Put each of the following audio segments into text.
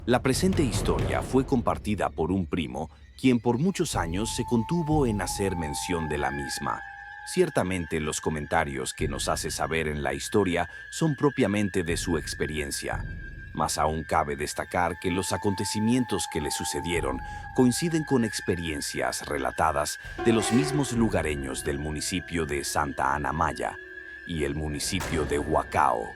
La presente historia fue compartida por un primo, quien por muchos años se contuvo en hacer mención de la misma. Ciertamente los comentarios que nos hace saber en la historia son propiamente de su experiencia. Mas aún cabe destacar que los acontecimientos que le sucedieron coinciden con experiencias relatadas de los mismos lugareños del municipio de Santa Ana Maya y el municipio de Huacao.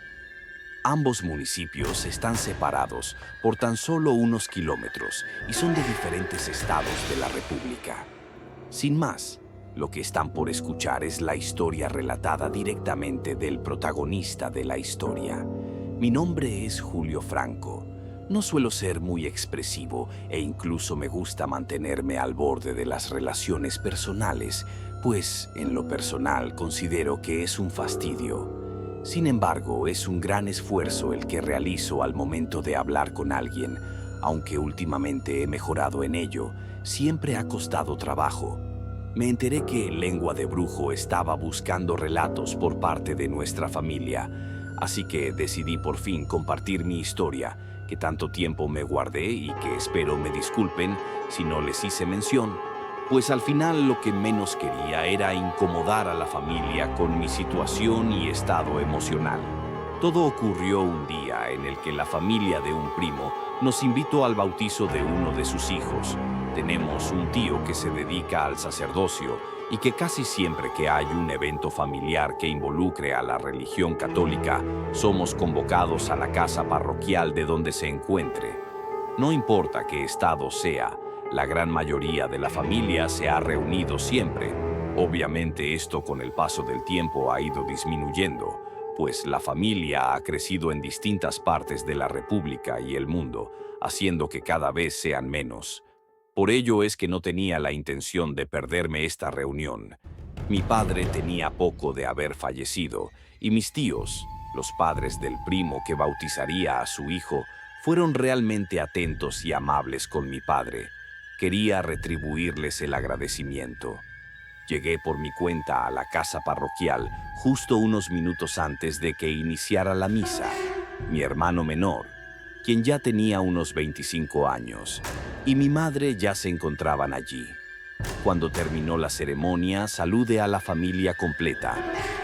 Ambos municipios están separados por tan solo unos kilómetros y son de diferentes estados de la República. Sin más, lo que están por escuchar es la historia relatada directamente del protagonista de la historia. Mi nombre es Julio Franco. No suelo ser muy expresivo e incluso me gusta mantenerme al borde de las relaciones personales, pues en lo personal considero que es un fastidio. Sin embargo, es un gran esfuerzo el que realizo al momento de hablar con alguien. Aunque últimamente he mejorado en ello, siempre ha costado trabajo. Me enteré que Lengua de Brujo estaba buscando relatos por parte de nuestra familia, así que decidí por fin compartir mi historia, que tanto tiempo me guardé y que espero me disculpen si no les hice mención. Pues al final lo que menos quería era incomodar a la familia con mi situación y estado emocional. Todo ocurrió un día en el que la familia de un primo nos invitó al bautizo de uno de sus hijos. Tenemos un tío que se dedica al sacerdocio y que casi siempre que hay un evento familiar que involucre a la religión católica, somos convocados a la casa parroquial de donde se encuentre. No importa qué estado sea, la gran mayoría de la familia se ha reunido siempre. Obviamente esto con el paso del tiempo ha ido disminuyendo, pues la familia ha crecido en distintas partes de la República y el mundo, haciendo que cada vez sean menos. Por ello es que no tenía la intención de perderme esta reunión. Mi padre tenía poco de haber fallecido, y mis tíos, los padres del primo que bautizaría a su hijo, fueron realmente atentos y amables con mi padre. Quería retribuirles el agradecimiento. Llegué por mi cuenta a la casa parroquial justo unos minutos antes de que iniciara la misa. Mi hermano menor, quien ya tenía unos 25 años, y mi madre ya se encontraban allí. Cuando terminó la ceremonia, saludé a la familia completa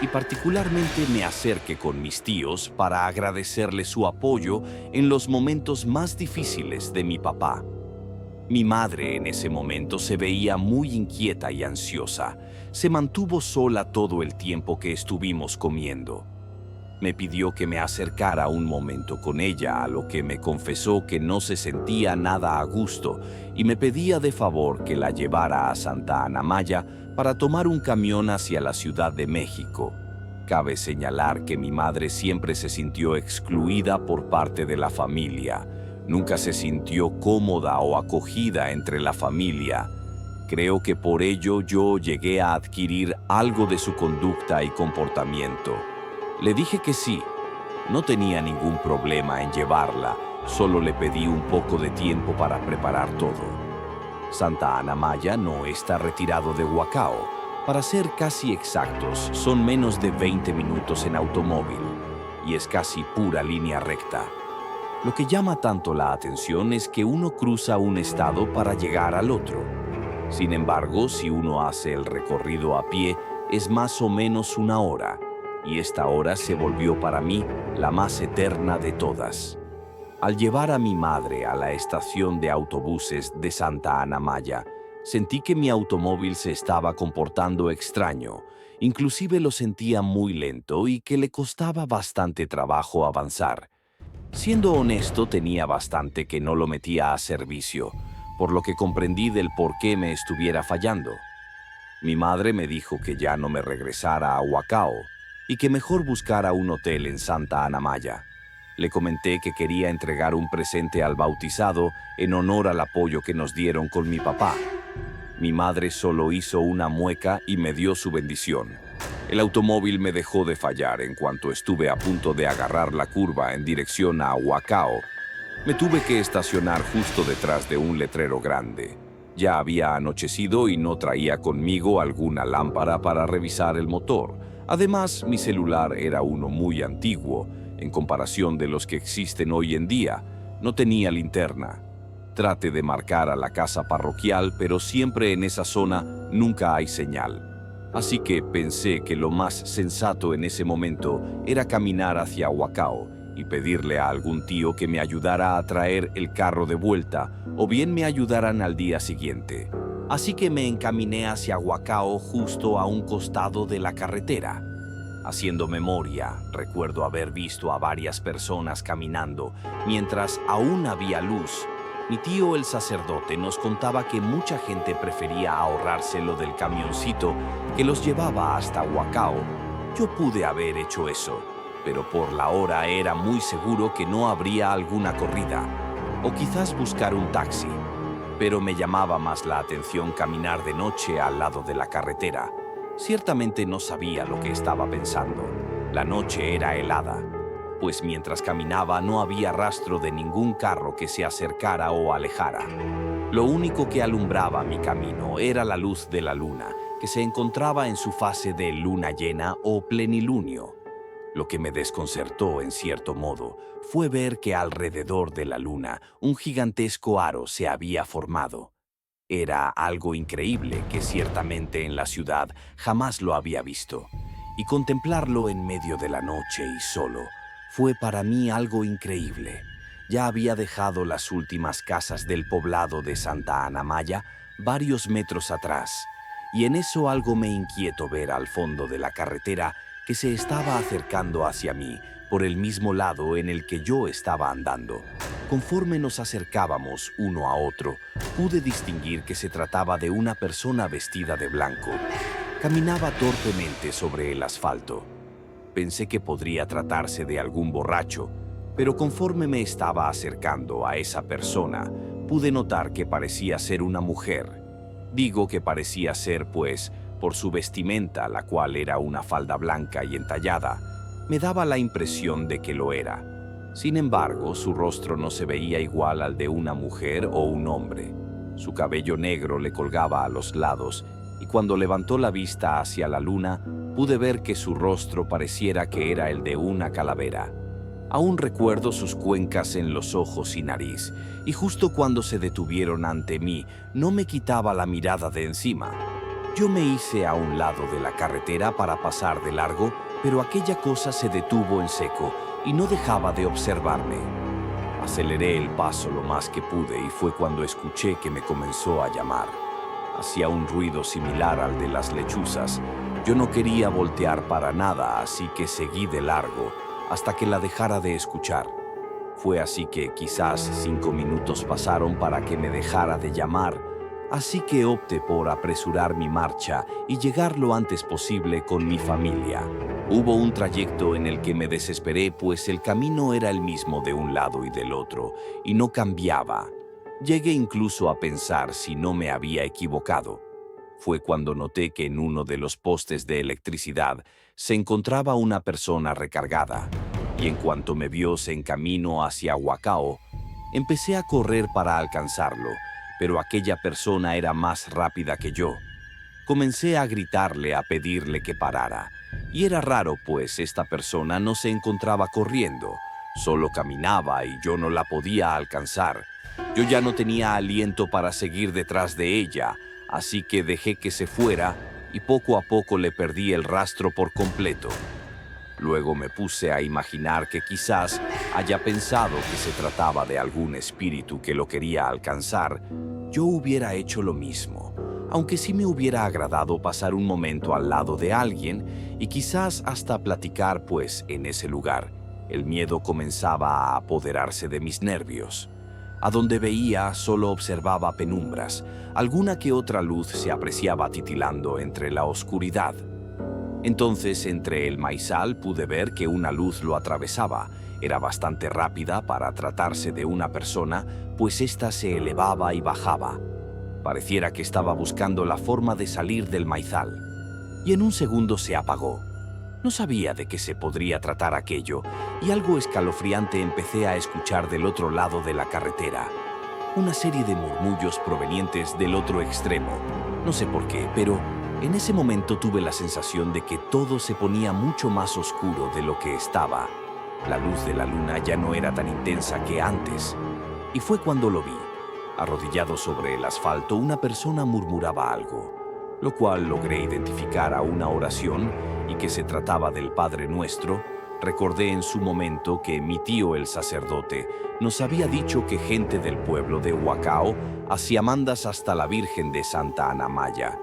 y particularmente me acerqué con mis tíos para agradecerles su apoyo en los momentos más difíciles de mi papá. Mi madre en ese momento se veía muy inquieta y ansiosa. Se mantuvo sola todo el tiempo que estuvimos comiendo. Me pidió que me acercara un momento con ella, a lo que me confesó que no se sentía nada a gusto y me pedía de favor que la llevara a Santa Ana Maya para tomar un camión hacia la Ciudad de México. Cabe señalar que mi madre siempre se sintió excluida por parte de la familia. Nunca se sintió cómoda o acogida entre la familia. Creo que por ello yo llegué a adquirir algo de su conducta y comportamiento. Le dije que sí, no tenía ningún problema en llevarla, solo le pedí un poco de tiempo para preparar todo. Santa Ana Maya no está retirado de Huacao. Para ser casi exactos, son menos de 20 minutos en automóvil, y es casi pura línea recta. Lo que llama tanto la atención es que uno cruza un estado para llegar al otro. Sin embargo, si uno hace el recorrido a pie, es más o menos una hora, y esta hora se volvió para mí la más eterna de todas. Al llevar a mi madre a la estación de autobuses de Santa Ana Maya, sentí que mi automóvil se estaba comportando extraño, inclusive lo sentía muy lento y que le costaba bastante trabajo avanzar. Siendo honesto, tenía bastante que no lo metía a servicio, por lo que comprendí del por qué me estuviera fallando. Mi madre me dijo que ya no me regresara a Huacao y que mejor buscara un hotel en Santa Ana Maya. Le comenté que quería entregar un presente al bautizado en honor al apoyo que nos dieron con mi papá. Mi madre solo hizo una mueca y me dio su bendición. El automóvil me dejó de fallar en cuanto estuve a punto de agarrar la curva en dirección a Huacao. Me tuve que estacionar justo detrás de un letrero grande. Ya había anochecido y no traía conmigo alguna lámpara para revisar el motor. Además, mi celular era uno muy antiguo, en comparación de los que existen hoy en día, No tenía linterna. Traté de marcar a la casa parroquial, pero siempre en esa zona nunca hay señal. Así que pensé que lo más sensato en ese momento era caminar hacia Huacao y pedirle a algún tío que me ayudara a traer el carro de vuelta o bien me ayudaran al día siguiente. Así que me encaminé hacia Huacao justo a un costado de la carretera. Haciendo memoria, recuerdo haber visto a varias personas caminando mientras aún había luz. Mi tío el sacerdote nos contaba que mucha gente prefería ahorrarse lo del camioncito que los llevaba hasta Huacao. Yo pude haber hecho eso, pero por la hora era muy seguro que no habría alguna corrida, o quizás buscar un taxi. Pero me llamaba más la atención caminar de noche al lado de la carretera. Ciertamente no sabía lo que estaba pensando. La noche era helada, pues mientras caminaba no había rastro de ningún carro que se acercara o alejara. Lo único que alumbraba mi camino era la luz de la luna, que se encontraba en su fase de luna llena o plenilunio. Lo que me desconcertó, en cierto modo, fue ver que alrededor de la luna un gigantesco aro se había formado. Era algo increíble que ciertamente en la ciudad jamás lo había visto, y contemplarlo en medio de la noche y solo fue para mí algo increíble. Ya había dejado las últimas casas del poblado de Santa Ana Maya varios metros atrás, y en eso algo me inquietó ver al fondo de la carretera que se estaba acercando hacia mí por el mismo lado en el que yo estaba andando. Conforme nos acercábamos uno a otro, pude distinguir que se trataba de una persona vestida de blanco. Caminaba torpemente sobre el asfalto. Pensé que podría tratarse de algún borracho, pero conforme me estaba acercando a esa persona, pude notar que parecía ser una mujer. Digo que parecía ser, pues, por su vestimenta, la cual era una falda blanca y entallada, me daba la impresión de que lo era. Sin embargo, su rostro no se veía igual al de una mujer o un hombre. Su cabello negro le colgaba a los lados, y cuando levantó la vista hacia la luna, pude ver que su rostro pareciera que era el de una calavera. Aún recuerdo sus cuencas en los ojos y nariz, y justo cuando se detuvieron ante mí, no me quitaba la mirada de encima. Yo me hice a un lado de la carretera para pasar de largo, pero aquella cosa se detuvo en seco y no dejaba de observarme. Aceleré el paso lo más que pude y fue cuando escuché que me comenzó a llamar. Hacía un ruido similar al de las lechuzas. Yo no quería voltear para nada, así que seguí de largo hasta que la dejara de escuchar. Fue así que quizás 5 minutos pasaron para que me dejara de llamar, así que opté por apresurar mi marcha y llegar lo antes posible con mi familia. Hubo un trayecto en el que me desesperé, pues el camino era el mismo de un lado y del otro, y no cambiaba. Llegué incluso a pensar si no me había equivocado. Fue cuando noté que en uno de los postes de electricidad se encontraba una persona recargada, y en cuanto me vio se encaminó hacia Huacao. Empecé a correr para alcanzarlo, pero aquella persona era más rápida que yo. Comencé a gritarle, a pedirle que parara, y era raro, pues esta persona no se encontraba corriendo, solo caminaba y yo no la podía alcanzar. Yo ya no tenía aliento para seguir detrás de ella, así que dejé que se fuera y poco a poco le perdí el rastro por completo. Luego me puse a imaginar que quizás haya pensado que se trataba de algún espíritu que lo quería alcanzar. Yo hubiera hecho lo mismo, aunque sí me hubiera agradado pasar un momento al lado de alguien y quizás hasta platicar, pues en ese lugar el miedo comenzaba a apoderarse de mis nervios. A donde veía solo observaba penumbras, alguna que otra luz se apreciaba titilando entre la oscuridad. Entonces, entre el maizal pude ver que una luz lo atravesaba. Era bastante rápida para tratarse de una persona, pues ésta se elevaba y bajaba. Pareciera que estaba buscando la forma de salir del maizal. Y en un segundo se apagó. No sabía de qué se podría tratar aquello, y algo escalofriante empecé a escuchar del otro lado de la carretera. Una serie de murmullos provenientes del otro extremo. No sé por qué, pero en ese momento tuve la sensación de que todo se ponía mucho más oscuro de lo que estaba. La luz de la luna ya no era tan intensa que antes, y fue cuando lo vi. Arrodillado sobre el asfalto, una persona murmuraba algo, lo cual logré identificar a una oración y que se trataba del Padre Nuestro. Recordé en su momento que mi tío el sacerdote nos había dicho que gente del pueblo de Huacao hacía mandas hasta la Virgen de Santa Ana Maya.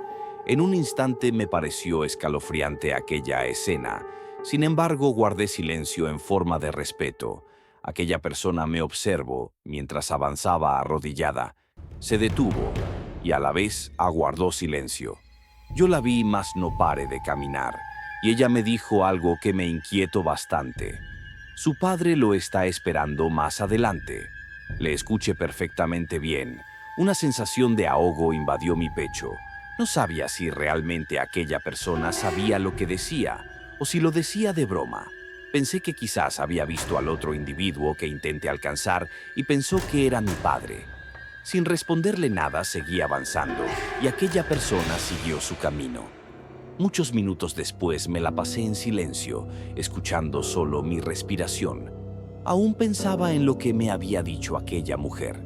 En un instante me pareció escalofriante aquella escena. Sin embargo, guardé silencio en forma de respeto. Aquella persona me observó mientras avanzaba arrodillada. Se detuvo y a la vez aguardó silencio. Yo la vi, mas no paré de caminar, y ella me dijo algo que me inquietó bastante. Su padre lo está esperando más adelante. Le escuché perfectamente bien. Una sensación de ahogo invadió mi pecho. No sabía si realmente aquella persona sabía lo que decía o si lo decía de broma. Pensé que quizás había visto al otro individuo que intenté alcanzar y pensó que era mi padre. Sin responderle nada, seguí avanzando y aquella persona siguió su camino. Muchos minutos después me la pasé en silencio, escuchando solo mi respiración. Aún pensaba en lo que me había dicho aquella mujer.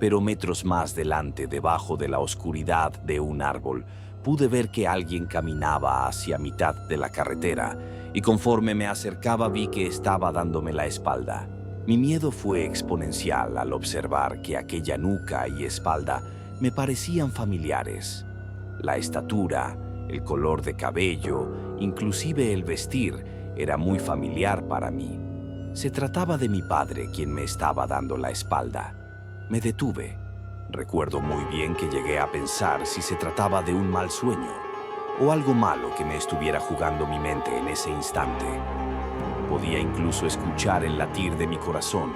Pero metros más delante, debajo de la oscuridad de un árbol, pude ver que alguien caminaba hacia mitad de la carretera, y conforme me acercaba vi que estaba dándome la espalda. Mi miedo fue exponencial al observar que aquella nuca y espalda me parecían familiares. La estatura, el color de cabello, inclusive el vestir, era muy familiar para mí. Se trataba de mi padre quien me estaba dando la espalda. Me detuve. Recuerdo muy bien que llegué a pensar si se trataba de un mal sueño o algo malo que me estuviera jugando mi mente en ese instante. Podía incluso escuchar el latir de mi corazón.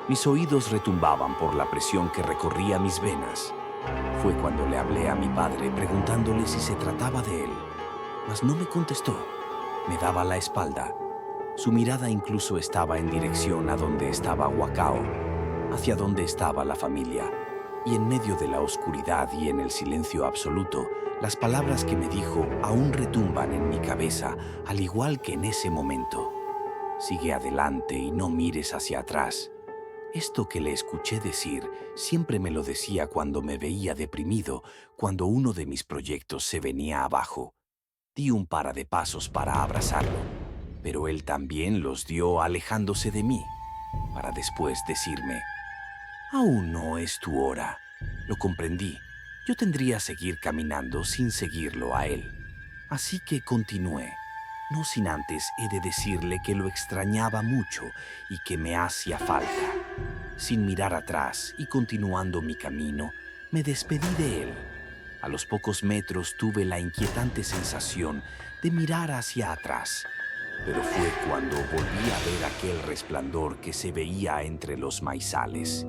Mis oídos retumbaban por la presión que recorría mis venas. Fue cuando le hablé a mi padre preguntándole si se trataba de él, mas no me contestó. Me daba la espalda. Su mirada incluso estaba en dirección a donde estaba Huacao, hacia donde estaba la familia. Y en medio de la oscuridad y en el silencio absoluto, las palabras que me dijo aún retumban en mi cabeza, al igual que en ese momento. Sigue adelante y no mires hacia atrás. Esto que le escuché decir siempre me lo decía cuando me veía deprimido, cuando uno de mis proyectos se venía abajo. Di un par de pasos para abrazarlo, pero él también los dio alejándose de mí, para después decirme: aún no es tu hora. Lo comprendí. Yo tendría que seguir caminando sin seguirlo a él. Así que continué. No sin antes he de decirle que lo extrañaba mucho y que me hacía falta. Sin mirar atrás y continuando mi camino, me despedí de él. A los pocos metros tuve la inquietante sensación de mirar hacia atrás, pero fue cuando volví a ver aquel resplandor que se veía entre los maizales.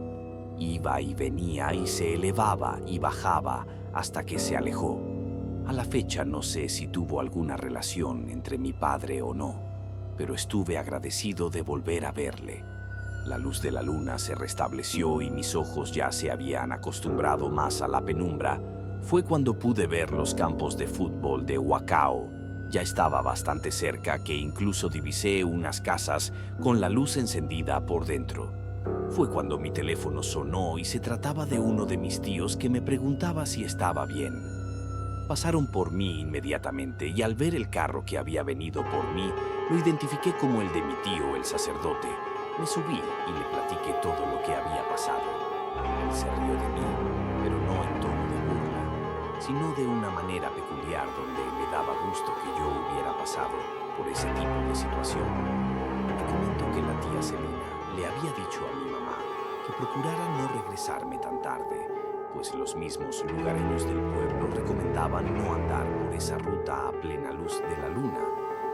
Iba y venía y se elevaba y bajaba hasta que se alejó. A la fecha no sé si tuvo alguna relación entre mi padre o no, pero estuve agradecido de volver a verle. La luz de la luna se restableció y mis ojos ya se habían acostumbrado más a la penumbra. Fue cuando pude ver los campos de fútbol de Huacao. Ya estaba bastante cerca que incluso divisé unas casas con la luz encendida por dentro. Fue cuando mi teléfono sonó y se trataba de uno de mis tíos que me preguntaba si estaba bien. Pasaron por mí inmediatamente y al ver el carro que había venido por mí, lo identifiqué como el de mi tío, el sacerdote. Me subí y le platiqué todo lo que había pasado. Él se rió de mí, pero no en tono de burla, sino de una manera peculiar donde le daba gusto que yo hubiera pasado por ese tipo de situación. Me comentó que la tía Celina le había dicho a mi mamá que procurara no regresarme tan tarde, pues los mismos lugareños del pueblo recomendaban no andar por esa ruta a plena luz de la luna.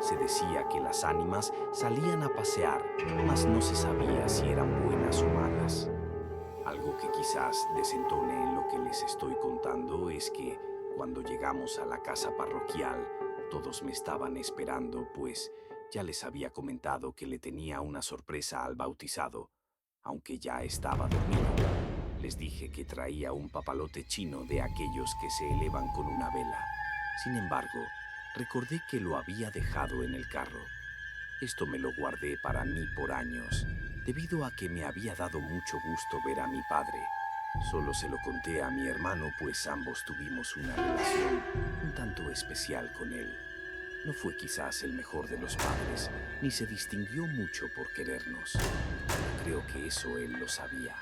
Se decía que las ánimas salían a pasear, mas no se sabía si eran buenas o malas. Algo que quizás desentone en lo que les estoy contando es que, cuando llegamos a la casa parroquial, todos me estaban esperando, pues ya les había comentado que le tenía una sorpresa al bautizado, aunque ya estaba dormido. Les dije que traía un papalote chino de aquellos que se elevan con una vela. Sin embargo, recordé que lo había dejado en el carro. Esto me lo guardé para mí por años, debido a que me había dado mucho gusto ver a mi padre. Solo se lo conté a mi hermano, pues ambos tuvimos una relación un tanto especial con él. No fue quizás el mejor de los padres, ni se distinguió mucho por querernos. Creo que eso él lo sabía.